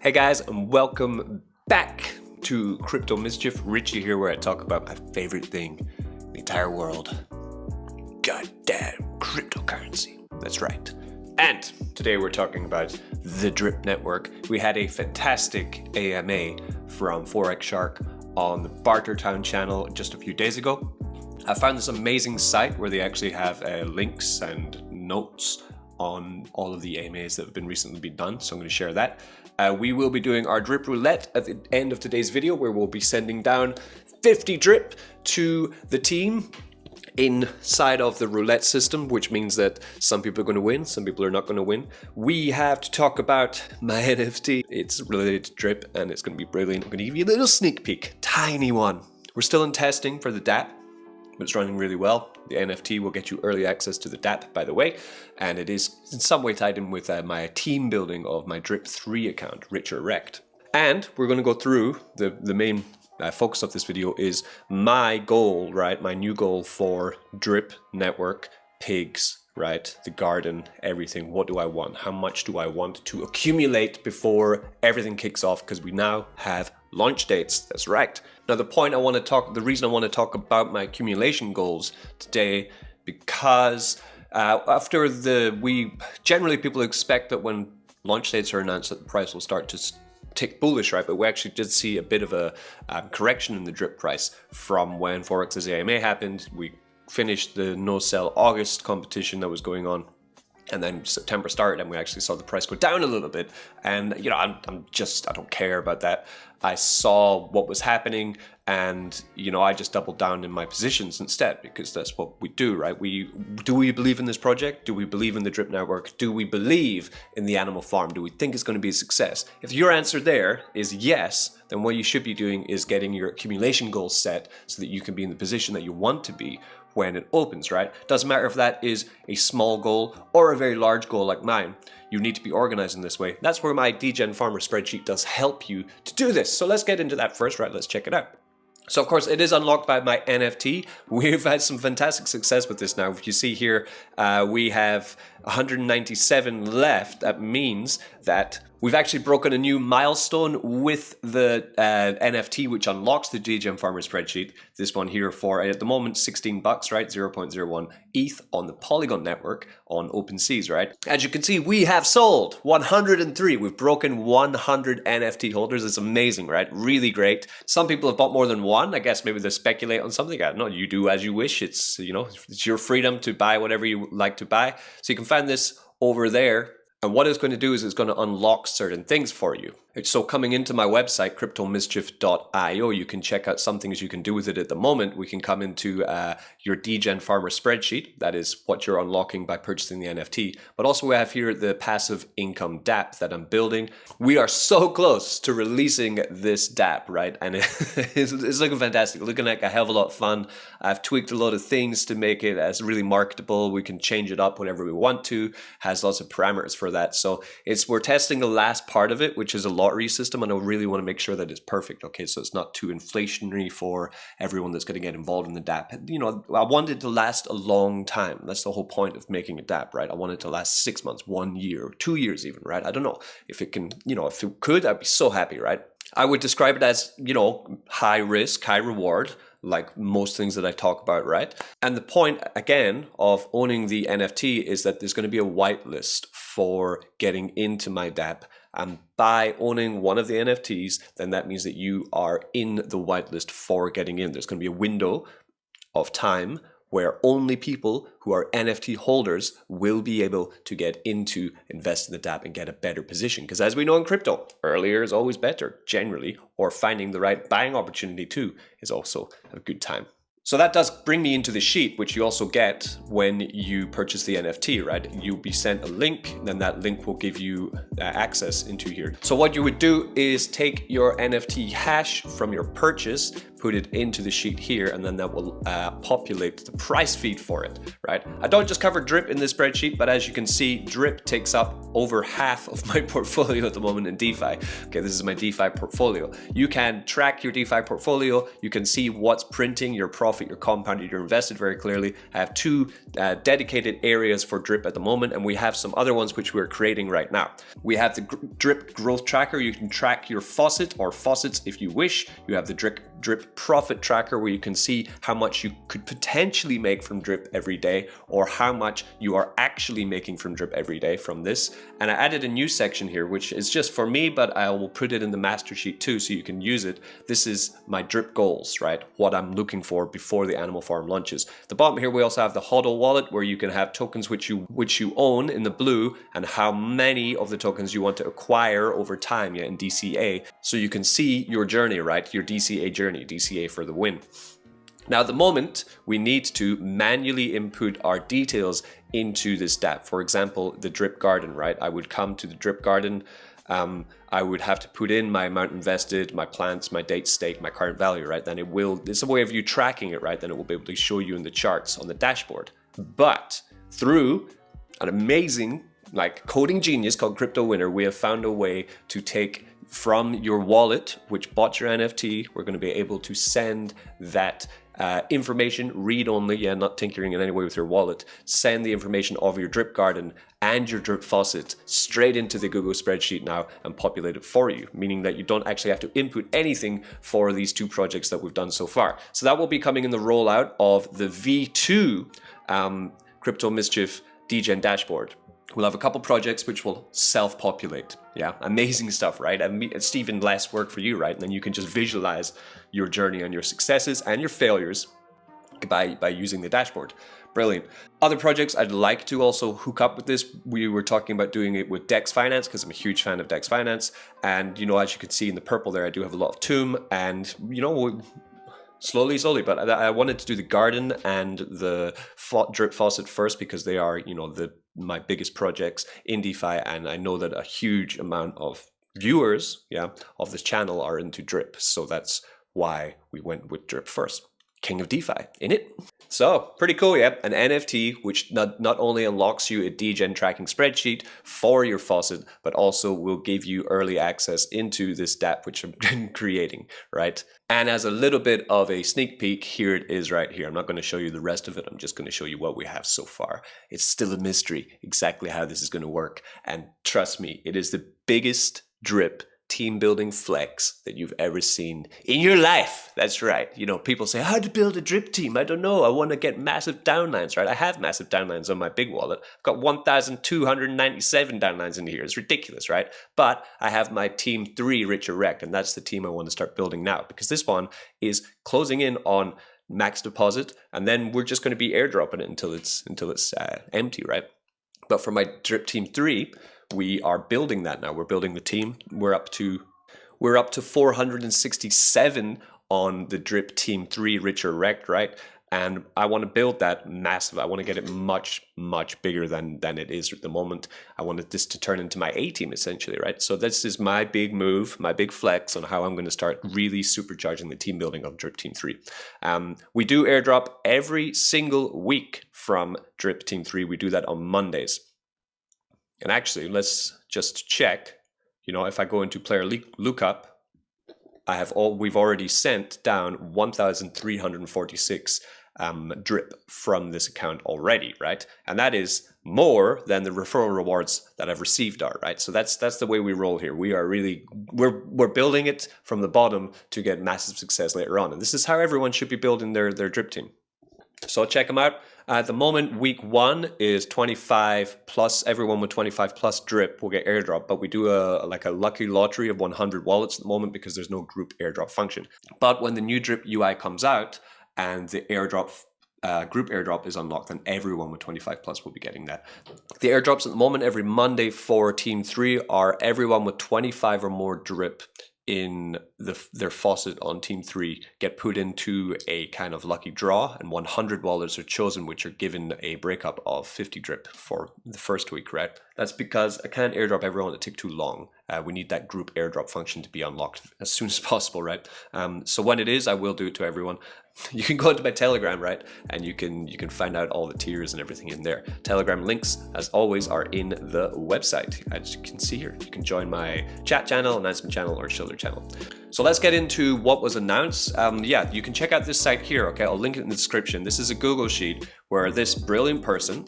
Hey guys, and welcome back to Crypto Mischief. Richie here, where I talk about my favorite thing in the entire world. Goddamn cryptocurrency. That's right. And today we're talking about the Drip Network. We had a fantastic AMA from Forex Shark on the Bartertown channel just a few days ago. I found this amazing site where they actually have links and notes on all of the AMAs that have been recently been done, so I'm going to share that. We will be doing our drip roulette at the end of today's video, where we'll be sending down 50 drip to the team inside of the roulette system, which means that some people are going to win, some people are not going to win. We have to talk about my NFT. It's related to drip and it's going to be brilliant. I'm going to give you a little sneak peek, tiny one. We're still in testing for the DApp, but it's running really well. The NFT will get you early access to the DApp, by the way, and it is in some way tied in with my team building of my Drip3 account, REKT. And we're going to go through the main focus of this video is my goal, right? My new goal for Drip Network, pigs, right? The garden, everything. What do I want? How much do I want to accumulate before everything kicks off? Because we now have launch dates. That's right. Now, the reason I want to talk about my accumulation goals today, because generally people expect that when launch dates are announced that the price will start to tick bullish, right? But we actually did see a bit of a correction in the drip price from when Forex's AMA happened. We finished the no sell August competition that was going on, and then September started and we actually saw the price go down a little bit. And you know, I don't care about that. I saw what was happening, and you know, I just doubled down in my positions instead, because that's what we do, right? Do we believe in this project? Do we believe in the Drip Network? Do we believe in the animal farm? Do we think it's going to be a success? If your answer there is yes, then what you should be doing is getting your accumulation goals set so that you can be in the position that you want to be when it opens, right? Doesn't matter if that is a small goal or a very large goal like mine. You need to be organized in this way. That's where my DGen Farmer spreadsheet does help you to do this. So let's get into that first, right? Let's check it out. So of course it is unlocked by my NFT. We've had some fantastic success with this now. If you see here, we have 197 left. That means that we've actually broken a new milestone with the NFT, which unlocks the DGen Farmer spreadsheet. This one here for, at the moment, 16 bucks, right? 0.01 ETH on the Polygon network on OpenSeas, right? As you can see, we have sold 103. We've broken 100 NFT holders. It's amazing, right? Really great. Some people have bought more than one. I guess maybe they speculate on something. I don't know. You do as you wish. It's, you know, it's your freedom to buy whatever you like to buy. So you can find this over there. And what it's going to do is it's going to unlock certain things for you. So coming into my website, cryptomischief.io, you can check out some things you can do with it at the moment. We can come into your DGen Farmer spreadsheet. That is what you're unlocking by purchasing the NFT. But also we have here the passive income DApp that I'm building. We are so close to releasing this DApp, right? And it's looking fantastic, looking like a hell of a lot of fun. I've tweaked a lot of things to make it as really marketable. We can change it up whenever we want to. Has lots of parameters for that. So we're testing the last part of it, which is a lottery system, and I really want to make sure that it's perfect. Okay, so it's not too inflationary for everyone that's going to get involved in the DApp. You know, I want it to last a long time. That's the whole point of making a DApp, right? I want it to last 6 months, 1 year, 2 years even, right? I don't know if it can, you know, if it could, I'd be so happy, right? I would describe it as, you know, high risk, high reward, like most things that I talk about, right? And the point, again, of owning the NFT is that there's going to be a whitelist for getting into my DApp. And by owning one of the NFTs, then that means that you are in the whitelist for getting in. There's going to be a window of time where only people who are NFT holders will be able to get into invest in the DApp and get a better position. Because as we know in crypto, earlier is always better, generally, or finding the right buying opportunity too is also a good time. So that does bring me into the sheet, which you also get when you purchase the NFT, right? You'll be sent a link, then that link will give you access into here. So what you would do is take your NFT hash from your purchase, put it into the sheet here, and then that will populate the price feed for it, right? I don't just cover drip in this spreadsheet, but as you can see, drip takes up over half of my portfolio at the moment in DeFi. Okay, this is my DeFi portfolio. You can track your DeFi portfolio. You can see what's printing, your profit, your compounded, your invested very clearly. I have two dedicated areas for drip at the moment, and we have some other ones which we're creating right now. We have the drip growth tracker. You can track your faucet or faucets if you wish. You have the drip profit tracker, where you can see how much you could potentially make from drip every day, or how much you are actually making from drip every day from this. And I added a new section here, which is just for me, but I will put it in the master sheet too, so you can use it. This is my drip goals, right? What I'm looking for before the animal farm launches. At the bottom here, we also have the HODL wallet, where you can have tokens which you own in the blue, and how many of the tokens you want to acquire over time, in DCA. So you can see your journey, right? Your DCA journey, DCA for the win. Now, at the moment, we need to manually input our details into this dApp. For example, the drip garden, right? I would come to the drip garden. I would have to put in my amount invested, my plants, my date stake, my current value, right? Then it's a way of you tracking it, right? Then it will be able to show you in the charts on the dashboard. But through an amazing coding genius called Crypto Winner, we have found a way to take from your wallet, which bought your NFT, we're going to be able to send that information, read only, not tinkering in any way with your wallet, send the information of your drip garden and your drip faucet straight into the Google spreadsheet now and populate it for you, meaning that you don't actually have to input anything for these two projects that we've done so far. So that will be coming in the rollout of the V2 Crypto Mischief DGen dashboard. We'll have a couple projects which will self-populate. Yeah, amazing stuff, right? And it's even less work for you, right? And then you can just visualize your journey and your successes and your failures by using the dashboard. Brilliant. Other projects I'd like to also hook up with this. We were talking about doing it with Dex Finance, because I'm a huge fan of Dex Finance. And, as you can see in the purple there, I do have a lot of Tomb, and, slowly, but I wanted to do the garden and the drip faucet first, because they are, my biggest projects in DeFi, and I know that a huge amount of viewers, of this channel are into drip. So that's why we went with drip first. King of DeFi, in it. So pretty cool, an NFT which not only unlocks you a DGen tracking spreadsheet for your faucet, but also will give you early access into this dApp which I'm creating, right? And as a little bit of a sneak peek, here it is right here. I'm not going to show you the rest of it. I'm just going to show you what we have so far. It's still a mystery exactly how this is going to work. And trust me, it is the biggest drip team building flex that you've ever seen in your life. That's right. People say, how to build a drip team? I don't know. I want to get massive downlines, right? I have massive downlines on my big wallet. I've got 1,297 downlines in here. It's ridiculous, right? But I have my team 3 REKT, and that's the team I want to start building now, because this one is closing in on max deposit, and then we're just going to be airdropping it until it's empty, right? But for my drip team 3, we are building that now. We're building the team. We're up to 467 on the drip team 3 REKT, right? And I want to build that massive. I want to get it much bigger than it is at the moment. I wanted this to turn into my A team essentially, right? So this is my big move, my big flex on how I'm going to start really supercharging the team building of drip team 3. We do airdrop every single week from drip team 3. We do that on Mondays. And actually, let's just check, if I go into player lookup, we've already sent down 1,346 drip from this account already, right? And that is more than the referral rewards that I've received are, right? So that's the way we roll here. We are really, we're building it from the bottom to get massive success later on. And this is how everyone should be building their drip team. So check them out. At the moment, week 1 is 25 plus. Everyone with 25 plus drip will get airdrop, but we do a lucky lottery of 100 wallets at the moment because there's no group airdrop function. But when the new drip UI comes out and the airdrop group airdrop is unlocked, then everyone with 25 plus will be getting that. The airdrops at the moment every Monday for Team 3 are everyone with 25 or more drip in their faucet on Team 3 get put into a kind of lucky draw, and 100 wallets are chosen, which are given a breakup of 50 drip for the first week, right? That's because I can't airdrop everyone, it take too long. We need that group airdrop function to be unlocked as soon as possible, right? So when it is, I will do it to everyone. You can go into my Telegram, right? And you can find out all the tiers and everything in there. Telegram links, as always, are in the website. As you can see here, you can join my chat channel, announcement channel, or shoulder channel. So let's get into what was announced. Yeah, you can check out this site here, okay? I'll link it in the description. This is a Google Sheet where this brilliant person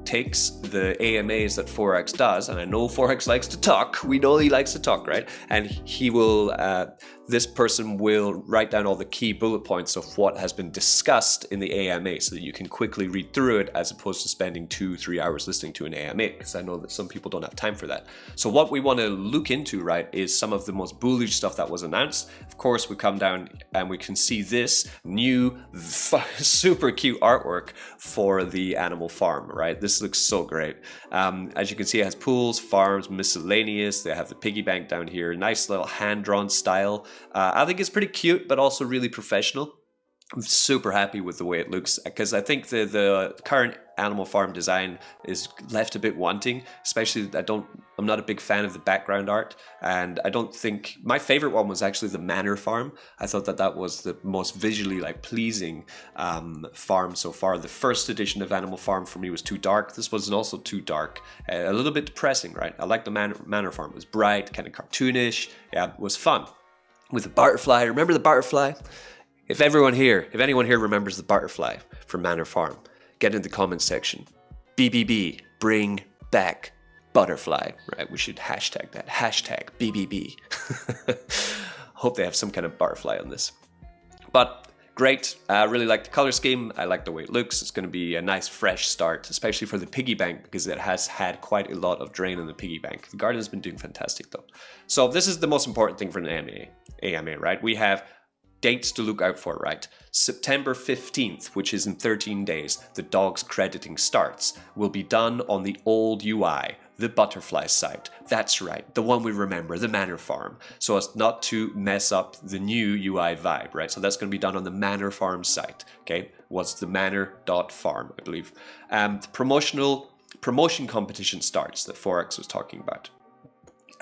takes the AMAs that Forex does, and I know Forex likes to talk. We know he likes to talk, right? And he will, this person will write down all the key bullet points of what has been discussed in the AMA so that you can quickly read through it as opposed to spending 2-3 hours listening to an AMA, because I know that some people don't have time for that. So what we want to look into, right, is some of the most bullish stuff that was announced. Of course, we come down and we can see this new super cute artwork for the animal farm, right? This looks so great. As you can see, it has pools, farms, miscellaneous. They have the piggy bank down here. Nice little hand-drawn style. I think it's pretty cute, but also really professional. I'm super happy with the way it looks, because I think the current animal farm design is left a bit wanting, especially I'm not a big fan of the background art, and I don't think, my favorite one was actually the manor farm. I thought that was the most visually pleasing farm so far. The first edition of Animal Farm for me was too dark. This was also too dark, a little bit depressing, right? I like the manor farm. It was bright, kind of cartoonish. Yeah, it was fun. With the butterfly, remember the butterfly? If anyone here remembers the butterfly from Manor Farm, get in the comments section. BBB, bring back butterfly, right? We should hashtag that, hashtag BBB. Hope they have some kind of butterfly on this. But great, I really like the color scheme. I like the way it looks. It's going to be a nice fresh start, especially for the piggy bank, because it has had quite a lot of drain on the piggy bank. The garden has been doing fantastic though. So this is the most important thing for an AMA, right? We have dates to look out for, right? September 15th, which is in 13 days, the dog's crediting starts, will be done on the old UI, the butterfly site. That's right, the one we remember, the Manor Farm, so as not to mess up the new UI vibe, right? So that's going to be done on the Manor Farm site, okay? What's the manor.farm, I believe. The promotion competition starts that Forex was talking about.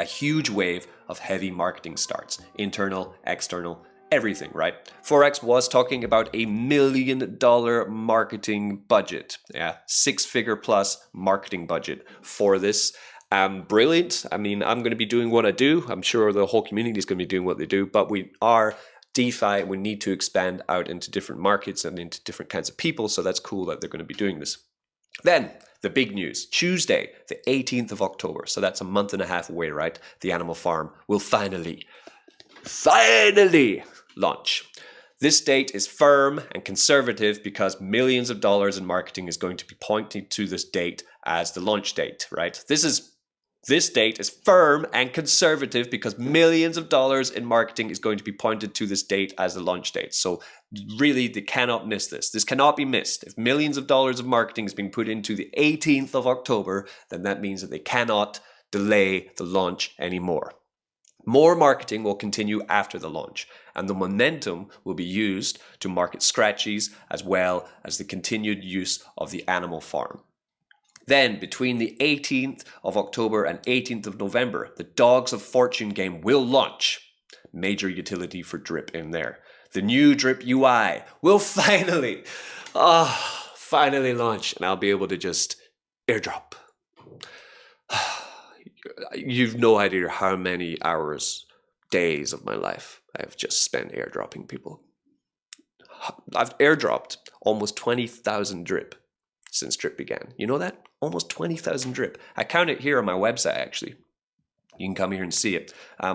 A huge wave of heavy marketing starts, internal, external, everything, right? Forex was talking about $1 million marketing budget. Yeah, 6-figure plus marketing budget for this. Brilliant. I mean, I'm going to be doing what I do. I'm sure the whole community is going to be doing what they do, but we are DeFi. We need to expand out into different markets and into different kinds of people. So that's cool that they're going to be doing this. Then the big news, Tuesday, the 18th of October. So that's a month and a half away, right? The Animal Farm will finally launch. This date is firm and conservative because millions of dollars in marketing is going to be pointing to this date as the launch date, right? This date is firm and conservative because millions of dollars in marketing is going to be pointed to this date as the launch date. So really, they cannot miss this. This cannot be missed. If millions of dollars of marketing is being put into the 18th of October, then that means that they cannot delay the launch anymore. More marketing will continue after the launch, and the momentum will be used to market scratchies as well as the continued use of the Animal Farm. Then, between the 18th of October and 18th of November, the Dogs of Fortune game will launch. Major utility for Drip in there. The new Drip UI will finally launch, and I'll be able to just airdrop. You've no idea how many hours, days of my life I've just spent airdropping people. I've airdropped almost 20,000 drip since Drip began. You know that? Almost 20,000 drip. I count it here on my website, actually. You can come here and see it.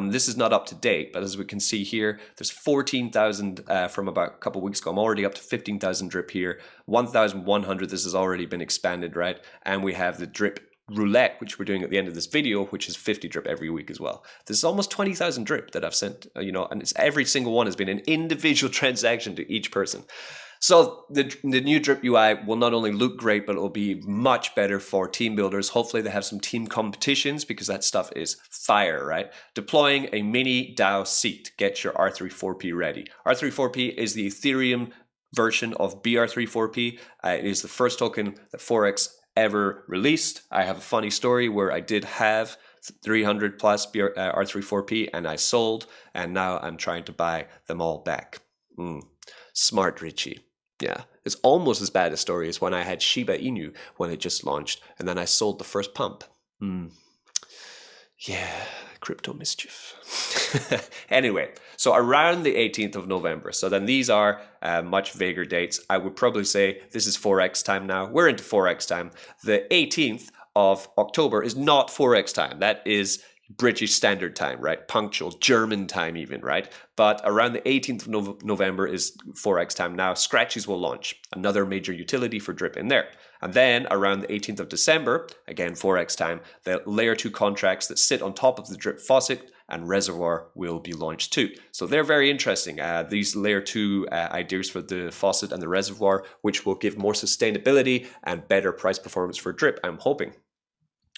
This is not up to date, but as we can see here, there's 14,000 from about a couple of weeks ago. I'm already up to 15,000 drip here. 1,100, this has already been expanded, right? And we have the drip Roulette, which we're doing at the end of this video, which is 50 drip every week as well. There's almost 20,000 drip that I've sent, and every single one has been an individual transaction to each person. So the new Drip UI will not only look great, but it will be much better for team builders. Hopefully they have some team competitions because that stuff is fire, right? Deploying a mini DAO seat. Get your R34P ready. R34P is the Ethereum version of BR34P. It is the first token that Forex ever released. I have a funny story where I did have 300 plus R34P and I sold, and now I'm trying to buy them all back. Smart Richie. Yeah, it's almost as bad a story as when I had Shiba Inu when it just launched, and then I sold the first pump. Yeah, crypto mischief. Anyway, so around the 18th of November. So then these are much vaguer dates. I would probably say this is Forex time now. We're into Forex time. The 18th of October is not Forex time. That is British Standard Time, right? Punctual, German time even, right? But around the 18th of November is Forex time now. Scratchies will launch, another major utility for Drip in there. And then around the 18th of December, again Forex time, the layer 2 contracts that sit on top of the Drip faucet and reservoir will be launched too. So they're very interesting. These layer 2 ideas for the faucet and the reservoir, which will give more sustainability and better price performance for Drip, I'm hoping.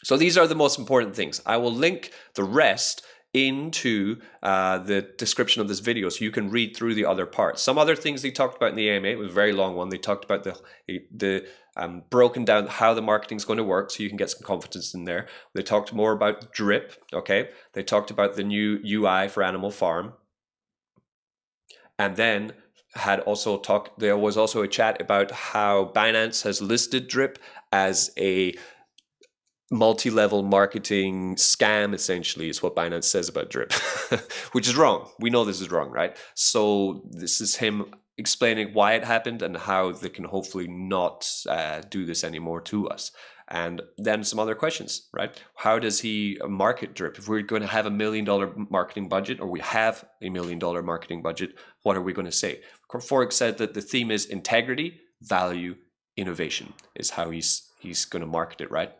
So these are the most important things. I will link the rest into the description of this video so you can read through the other parts. Some other things they talked about in the AMA, it was a very long one. They talked about the broken down how the marketing is going to work so you can get some confidence in there. They talked more about Drip, okay? They talked about the new UI for Animal Farm. And then there was also a chat about how Binance has listed Drip as a multi-level marketing scam, essentially, is what Binance says about Drip, which is wrong. We know this is wrong, right? So this is him explaining why it happened and how they can hopefully not do this anymore to us. And then some other questions, right? How does he market Drip? If we're going to have $1 million marketing budget, or we have $1 million marketing budget, what are we going to say? Forex said that the theme is integrity, value, innovation is how he's going to market it, right?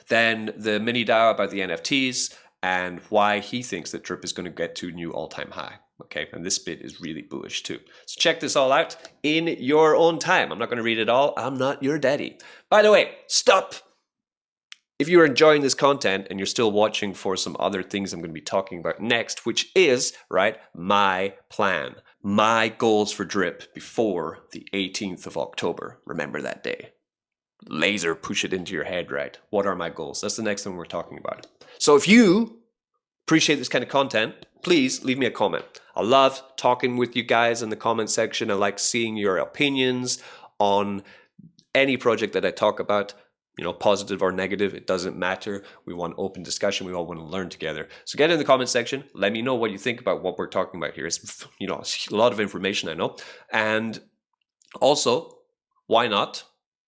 Then the mini DAO about the NFTs and why he thinks that Drip is going to get to a new all-time high. Okay, and this bit is really bullish too. So check this all out in your own time. I'm not going to read it all. I'm not your daddy. By the way, stop. If you're enjoying this content and you're still watching for some other things I'm going to be talking about next, which is, right, my plan, my goals for Drip before the 18th of October. Remember that day. Laser push it into your head, right? What are my goals? That's the next thing we're talking about. So if you appreciate this kind of content, please leave me a comment. I love talking with you guys in the comment section. I like seeing your opinions on any project that I talk about, positive or negative, it doesn't matter. We want open discussion. We all want to learn together. So get in the comment section. Let me know what you think about what we're talking about here. It's, a lot of information, I know. And also, why not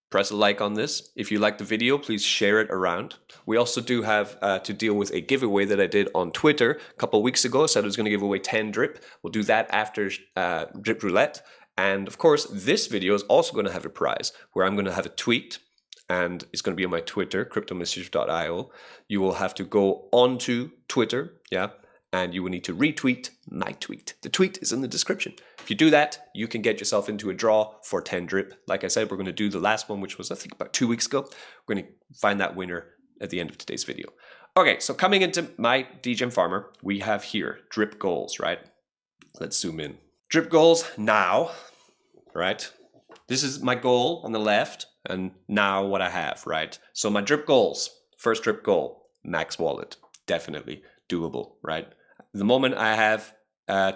press a like on this. If you like the video, please share it around. We also do have to deal with a giveaway that I did on Twitter a couple of weeks ago. I said I was going to give away 10 Drip. We'll do that after Drip Roulette. And of course, this video is also going to have a prize where I'm going to have a tweet, and it's going to be on my Twitter, cryptomischief.io. You will have to go onto Twitter, and you will need to retweet my tweet. The tweet is in the description. If you do that, you can get yourself into a draw for 10 Drip. Like I said, we're going to do the last one, which was, I think, about 2 weeks ago. We're going to find that winner at the end of today's video. Okay, so coming into my DGen Farmer, we have here Drip goals, right? Let's zoom in. Drip goals now, right? This is my goal on the left, and now what I have, right? So my Drip goals, first Drip goal, max wallet, definitely doable, right? The moment I have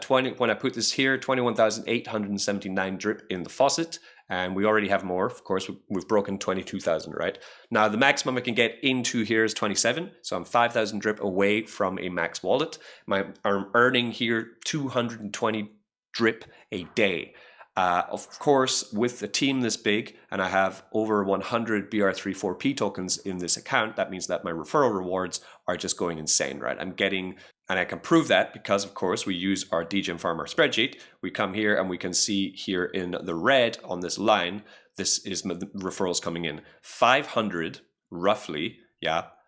when I put this here, 21,879 Drip in the faucet, and we already have more. Of course, we've broken 22,000, right? Now, the maximum I can get into here is 27, so I'm 5,000 Drip away from a max wallet. I'm earning here 220 Drip a day. Of course, with a team this big, and I have over 100 BR34P tokens in this account, that means that my referral rewards are just going insane, right? I'm getting, and I can prove that because, of course, we use our DGen Farmer spreadsheet. We come here and we can see here in the red on this line, this is the referrals coming in. 500, roughly,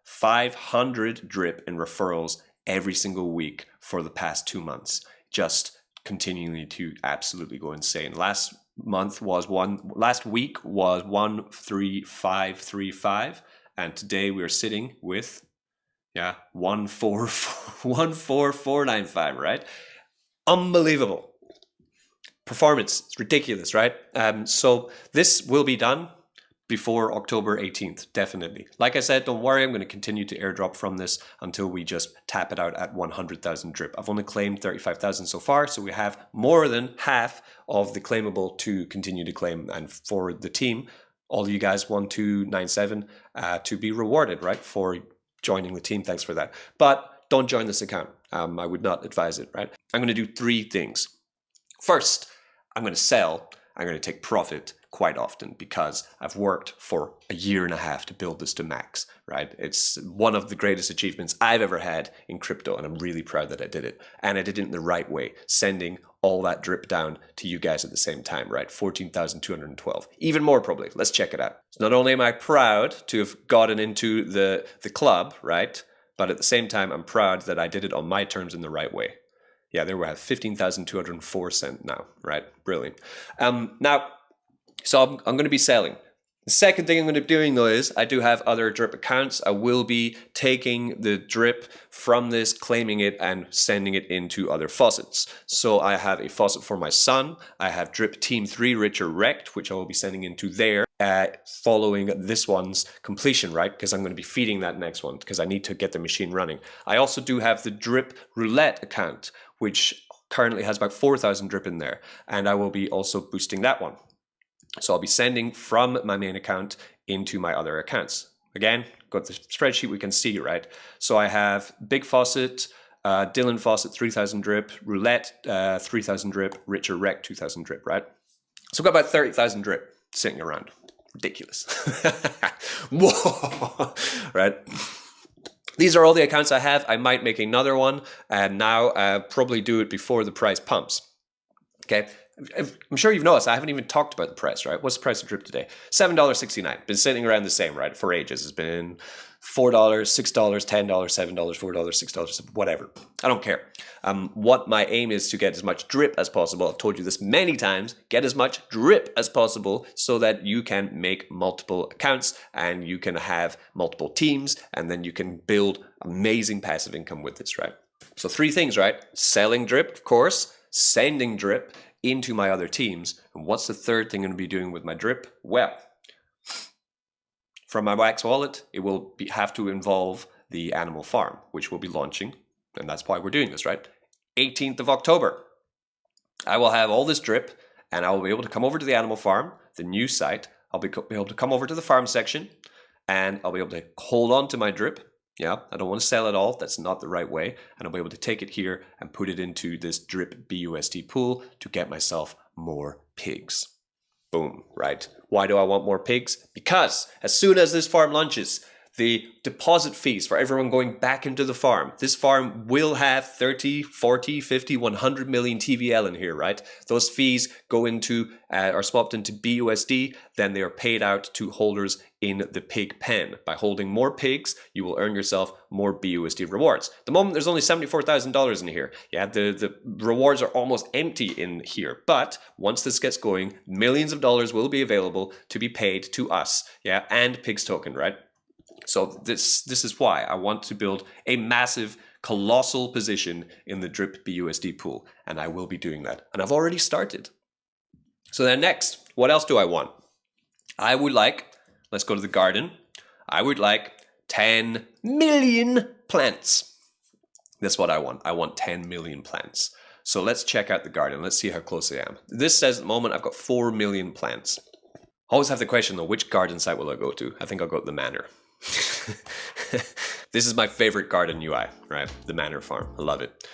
500 Drip in referrals every single week for the past 2 months. Just continuing to absolutely go insane. Last week was 13535, and today we are sitting with 14495, right? Unbelievable performance. It's ridiculous, right? So this will be done before October 18th, definitely. Like I said, don't worry, I'm going to continue to airdrop from this until we just tap it out at 100,000 drip. I've only claimed 35,000 so far, so we have more than half of the claimable to continue to claim. And for the team, all you guys 1297 to be rewarded, right, for joining the team. Thanks for that. But don't join this account. I would not advise it, right? I'm going to do 3 things. First, I'm going to sell. I'm going to take profit quite often because I've worked for a year and a half to build this to max, right? It's one of the greatest achievements I've ever had in crypto, and I'm really proud that I did it. And I did it in the right way, sending all that drip down to you guys at the same time, right? 14,212. Even more probably. Let's check it out. So not only am I proud to have gotten into the club, right? But at the same time, I'm proud that I did it on my terms in the right way. Yeah, there we have 15,204 cents now, right? Brilliant. Now, so I'm going to be selling. The second thing I'm going to be doing though is I do have other drip accounts. I will be taking the drip from this, claiming it and sending it into other faucets. So I have a faucet for my son. I have drip team 3 richer REKT, which I will be sending into there following this one's completion, right? Because I'm going to be feeding that next one because I need to get the machine running. I also do have the drip Roulette account, which currently has about 4,000 drip in there. And I will be also boosting that one. So I'll be sending from my main account into my other accounts. Again, got the spreadsheet we can see, right? So I have Big Faucet, Dylan Faucet 3000 drip, Roulette 3000 drip, Richer REKT 2000 drip, right? So I've got about 30,000 drip sitting around. Ridiculous. Whoa, right? These are all the accounts I have. I might make another one, and now probably do it before the price pumps. Okay. I'm sure you've noticed I haven't even talked about the price, right? What's the price of drip today? $7.69. Been sitting around the same, right? For ages. It's been $4, $6, $10, $7, $4, $6, whatever. I don't care. What my aim is to get as much drip as possible. I've told you this many times. Get as much drip as possible so that you can make multiple accounts and you can have multiple teams and then you can build amazing passive income with this, right? So 3 things, right? Selling drip, of course. Sending drip into my other teams. And what's the third thing I'm going to be doing with my drip? Well, from my Wax wallet, it will have to involve the animal farm, which we'll be launching. And that's why we're doing this, right? 18th of October. I will have all this drip and I will be able to come over to the animal farm, the new site. I'll be able to come over to the farm section and I'll be able to hold on to my drip. Yeah, I don't want to sell it all. That's not the right way. And I'll be able to take it here and put it into this drip BUSD pool to get myself more pigs. Boom, right? Why do I want more pigs? Because as soon as this farm launches, the deposit fees for everyone going back into the farm. This farm will have 30, 40, 50, 100 million TVL in here, right? Those fees go into, are swapped into BUSD, then they are paid out to holders in the pig pen. By holding more pigs, you will earn yourself more BUSD rewards. At the moment, there's only $74,000 in here. Yeah, the rewards are almost empty in here. But once this gets going, millions of dollars will be available to be paid to us. Yeah, and pigs token, right? So this is why I want to build a massive, colossal position in the drip BUSD pool. And I will be doing that. And I've already started. So then next, what else do I want? I would like, let's go to the garden. I would like 10 million plants. That's what I want. I want 10 million plants. So let's check out the garden. Let's see how close I am. This says at the moment I've got 4 million plants. I always have the question though, which garden site will I go to? I think I'll go to the manor. This is my favorite garden UI, right? The manor farm. I love it.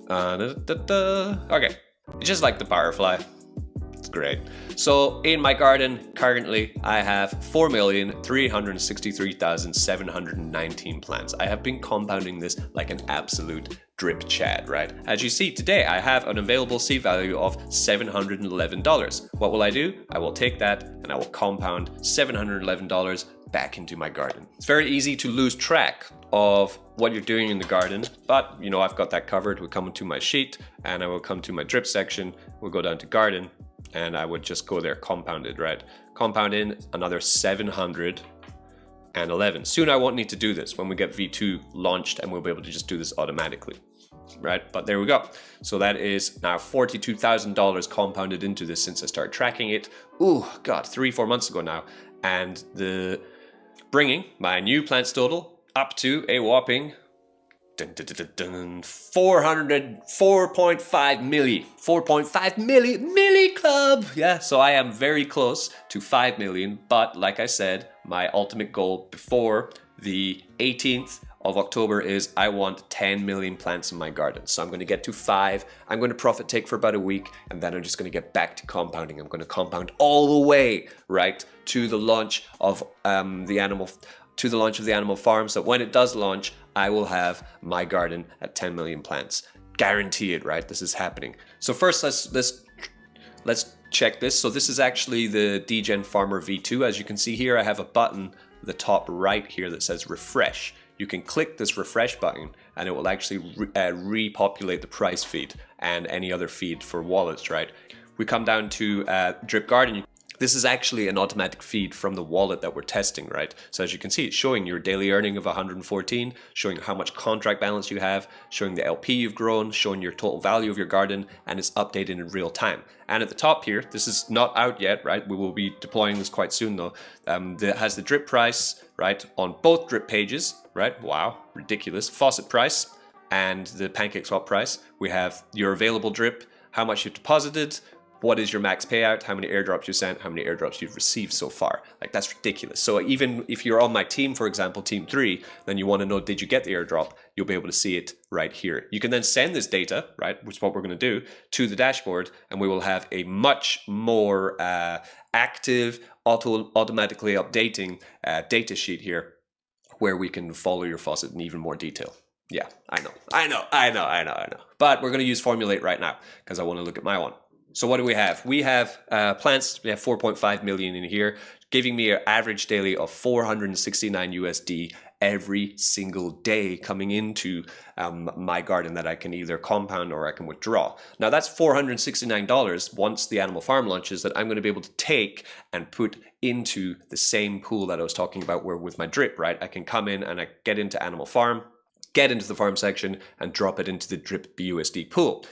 Okay. It's just like the firefly. It's great. So in my garden, currently, I have 4,363,719 plants. I have been compounding this like an absolute drip chad, right? As you see today, I have an available seed value of $711. What will I do? I will take that and I will compound $711 back into my garden. It's very easy to lose track of what you're doing in the garden, but you know, I've got that covered. We'll come to my sheet and I will come to my drip section. We'll go down to garden and I would just go there compounded, right? Compound in another 711. Soon I won't need to do this when we get V2 launched and we'll be able to just do this automatically, right? But there we go. So that is now $42,000 compounded into this since I started tracking it. Oh God, 3-4 months ago now. and bringing my new plants total up to a whopping 4.5 milli club. Yeah, so I am very close to 5 million, but like I said, my ultimate goal before the 18th of October is I want 10 million plants in my garden. So I'm going to get to 5. I'm going to profit take for about a week, and then I'm just going to get back to compounding. I'm going to compound all the way, right, to the launch of the animal farm. So when it does launch, I will have my garden at 10 million plants. Guarantee it, right? This is happening. So first, let's check this. So this is actually the DGen Farmer V2. As you can see here, I have a button at the top right here that says refresh. You can click this refresh button and it will actually repopulate the price feed and any other feed for wallets, right? We come down to Drip Garden. This is actually an automatic feed from the wallet that we're testing, right? So as you can see, it's showing your daily earning of 114, showing how much contract balance you have, showing the LP you've grown, showing your total value of your garden, and it's updated in real time. And at the top here, this is not out yet, right? We will be deploying this quite soon though. That has the drip price, right? On both drip pages, right? Wow, ridiculous. Faucet price and the PancakeSwap price. We have your available drip, how much you've deposited, what is your max payout, how many airdrops you sent, how many airdrops you've received so far. Like, that's ridiculous. So even if you're on my team, for example, team 3, then you want to know, did you get the airdrop? You'll be able to see it right here. You can then send this data, right, which is what we're going to do, to the dashboard, and we will have a much more active, automatically updating data sheet here where we can follow your faucet in even more detail. Yeah, I know. But we're going to use Formulate right now because I want to look at my one. So what do we have? We have plants, we have 4.5 million in here, giving me an average daily of 469 USD every single day coming into my garden that I can either compound or I can withdraw. Now that's $469 once the animal farm launches that I'm going to be able to take and put into the same pool that I was talking about where with my drip, right? I can come in and I get into animal farm, get into the farm section and drop it into the drip BUSD pool.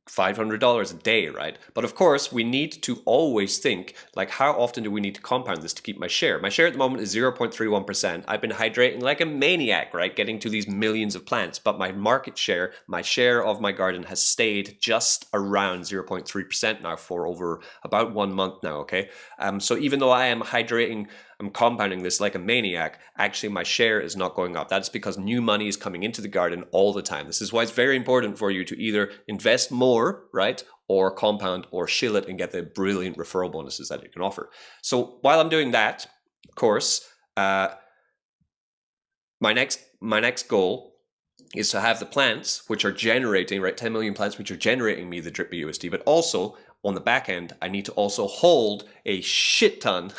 $500 a day, right? But of course, we need to always think, like, how often do we need to compound this to keep my share? My share at the moment is 0.31%. I've been hydrating like a maniac, right? Getting to these millions of plants, but my market share, my share of my garden has stayed just around 0.3% now for over about 1 month now, okay? So even though I am hydrating, I'm compounding this like a maniac, actually my share is not going up. That's because new money is coming into the garden all the time. This is why it's very important for you to either invest more, right, or compound or shill it and get the brilliant referral bonuses that it can offer. So while I'm doing that, of course, my next goal is to have the plants which are generating, right, 10 million plants which are generating me the drip BUSD, but also on the back end, I need to also hold a shit ton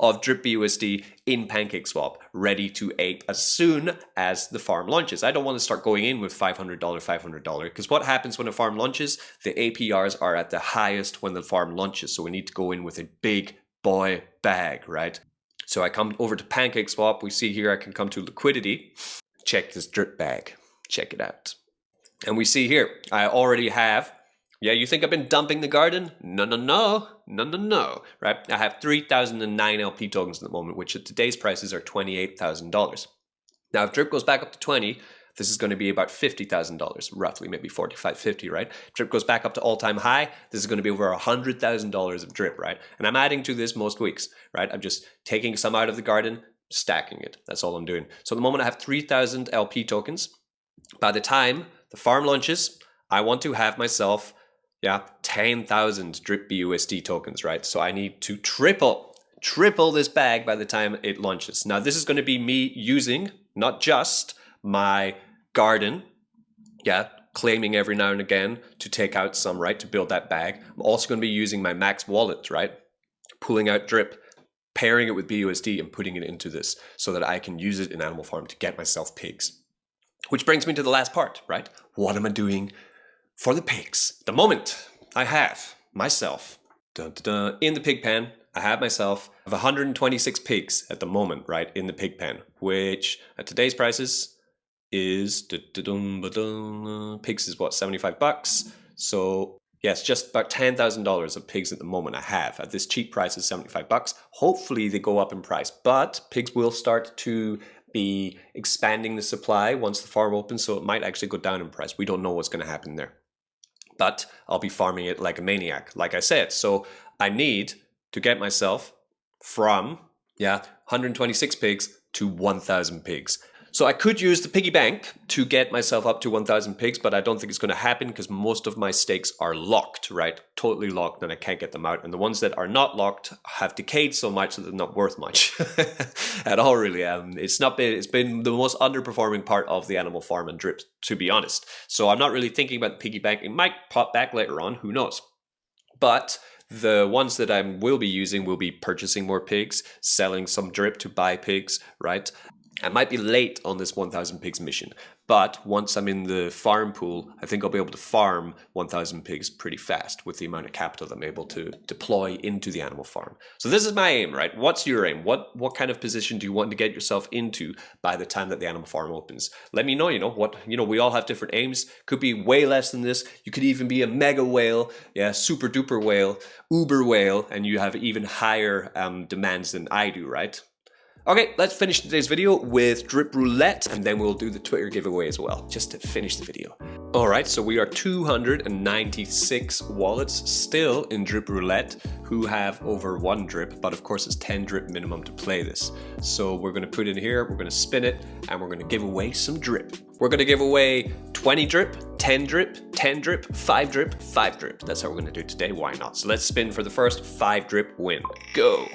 of drip BUSD in PancakeSwap ready to ape as soon as the farm launches. I don't want to start going in with $500, because what happens when a farm launches? The APRs are at the highest when the farm launches. So we need to go in with a big boy bag, right? So I come over to PancakeSwap. We see here I can come to liquidity. Check this drip bag. Check it out. And we see here, I already have, yeah, you think I've been dumping the garden? No, right? I have 3,009 LP tokens at the moment, which at today's prices are $28,000. Now, if drip goes back up to 20, this is going to be about $50,000, roughly, maybe 45, 50, right? Drip goes back up to all-time high, this is going to be over $100,000 of drip, right? And I'm adding to this most weeks, right? I'm just taking some out of the garden, stacking it. That's all I'm doing. So at the moment, I have 3,000 LP tokens. By the time the farm launches, I want to have myself 10,000 drip BUSD tokens, right? So I need to triple this bag by the time it launches. Now, this is going to be me using not just my garden, claiming every now and again to take out some, right, to build that bag. I'm also going to be using my Max wallet, right? Pulling out drip, pairing it with BUSD and putting it into this so that I can use it in Animal Farm to get myself pigs. Which brings me to the last part, right? What am I doing for the pigs? The moment I have myself in the pig pen, I have 126 pigs at the moment, right, in the pig pen, which at today's prices is pigs is what, $75. So Yes, just about $10,000 of pigs at the moment I have. At this cheap price of $75. Hopefully they go up in price, but pigs will start to be expanding the supply once the farm opens, so it might actually go down in price. We don't know what's going to happen there. But I'll be farming it like a maniac, like I said. So I need to get myself from 126 pigs to 1,000 pigs. So I could use the piggy bank to get myself up to 1,000 pigs, but I don't think it's going to happen because most of my stakes are locked, right? Totally locked, and I can't get them out. And the ones that are not locked have decayed so much that they're not worth much at all, really. It's been the most underperforming part of the animal farm and drip, to be honest. So I'm not really thinking about the piggy bank. It might pop back later on, who knows? But the ones that I will be using will be purchasing more pigs, selling some drip to buy pigs, right? I might be late on this 1,000 pigs mission, but once I'm in the farm pool, I think I'll be able to farm 1,000 pigs pretty fast with the amount of capital that I'm able to deploy into the animal farm. So this is my aim, right? What's your aim? What kind of position do you want to get yourself into by the time that the animal farm opens? Let me know, we all have different aims. Could be way less than this. You could even be a mega whale, super duper whale, uber whale, and you have even higher demands than I do, right? Okay, let's finish today's video with Drip Roulette, and then we'll do the Twitter giveaway as well, just to finish the video. Alright, so we are 296 wallets still in Drip Roulette who have over 1 drip, but of course it's 10 drip minimum to play this. So we're going to put it in here, we're going to spin it, and we're going to give away some drip. We're going to give away 20 drip, 10 drip, 10 drip, 5 drip, 5 drip. That's how we're going to do it today, why not? So let's spin for the first 5 drip win. Go!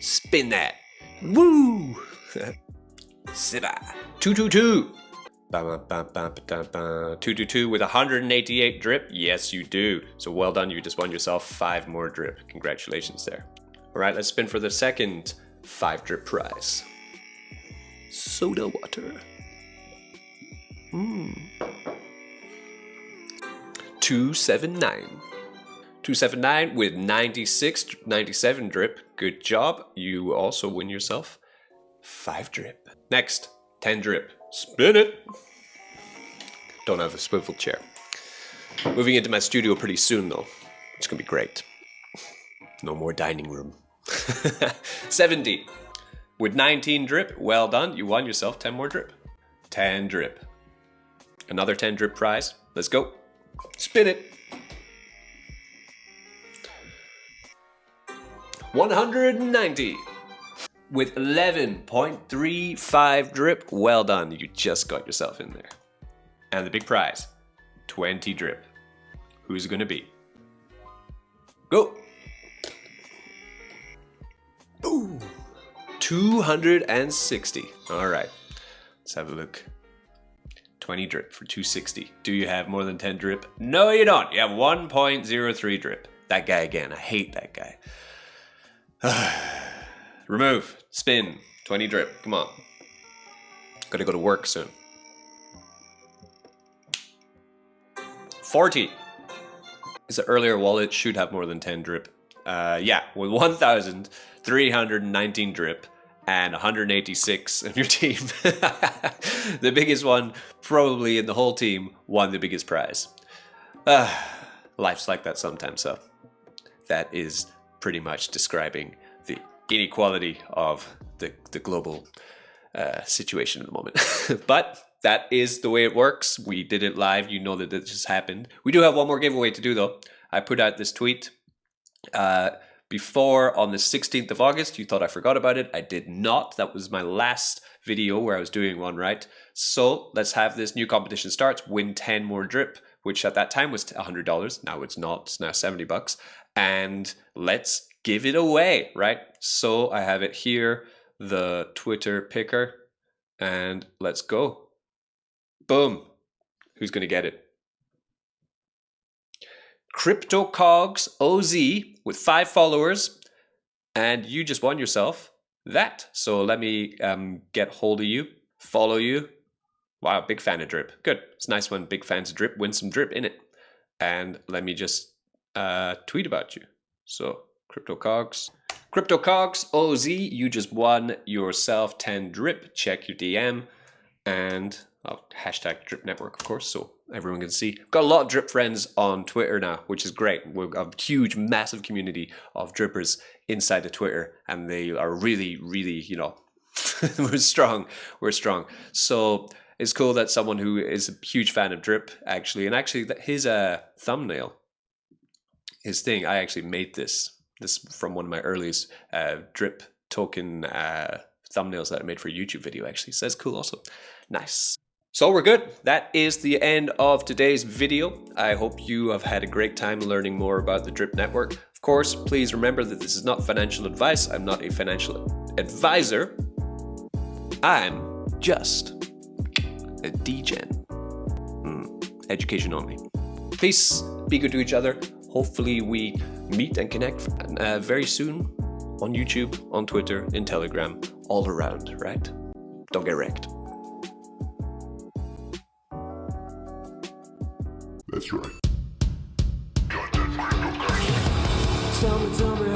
Spin that! Woo! Siba. 222. 222 with 188 drip. Yes, you do. So well done. You just won yourself 5 more drip. Congratulations there. All right, let's spin for the second 5 drip prize. Soda water. 279. 279 with 97 drip. Good job. You also win yourself 5 drip. Next, 10 drip. Spin it. Don't have a swivel chair. Moving into my studio pretty soon though. It's gonna be great. No more dining room. 70 with 19 drip. Well done. You won yourself 10 more drip. 10 drip. Another 10 drip prize. Let's go. Spin it. 190 with 11.35 drip. Well done, you just got yourself in there. And the big prize, 20 drip. Who's it gonna be? Go! Ooh, 260. All right, let's have a look. 20 drip for 260. Do you have more than 10 drip? No, you don't. You have 1.03 drip. That guy again, I hate that guy. Remove, spin, 20 drip, come on. Gotta go to work soon. 40. It's an earlier wallet, should have more than 10 drip. Yeah, with 1,319 drip and 186 in your team. The biggest one, probably in the whole team, won the biggest prize. Life's like that sometimes, so that is pretty much describing the inequality of the global situation at the moment. But that is the way it works. We did it live. You know that it just happened. We do have one more giveaway to do though. I put out this tweet before on the 16th of August. You thought I forgot about it. I did not. That was my last video where I was doing one, right? So let's have this new competition starts. Win 10 more drip, which at that time was $100. Now it's not. It's now $70. And let's give it away, right? So I have it here, the Twitter picker, and let's go. Boom. Who's going to get it? CryptoCogs OZ with 5 followers, and you just won yourself that. So let me get hold of you, follow you. Wow, big fan of drip. Good. It's nice when big fans of drip win some drip in it. And let me just tweet about you. So CryptoCogs OZ, you just won yourself 10 drip. Check your DM and Hashtag Drip Network, of course, so everyone can see. Got a lot of drip friends on Twitter now, which is great. We've got a huge, massive community of drippers inside of Twitter, and they are really, really, you know, we're strong. We're strong. So it's cool that someone who is a huge fan of drip, actually, and actually his thumbnail, his thing, I actually made this from one of my earliest drip token thumbnails that I made for a YouTube video, actually. So that's cool also. Nice. So we're good. That is the end of today's video. I hope you have had a great time learning more about the Drip Network. Of course, please remember that this is not financial advice. I'm not a financial advisor. I'm just a degen. Education only. Peace. Be good to each other. Hopefully we meet and connect very soon on YouTube, on Twitter, in Telegram, all around, right? Don't get wrecked. That's right. Tell me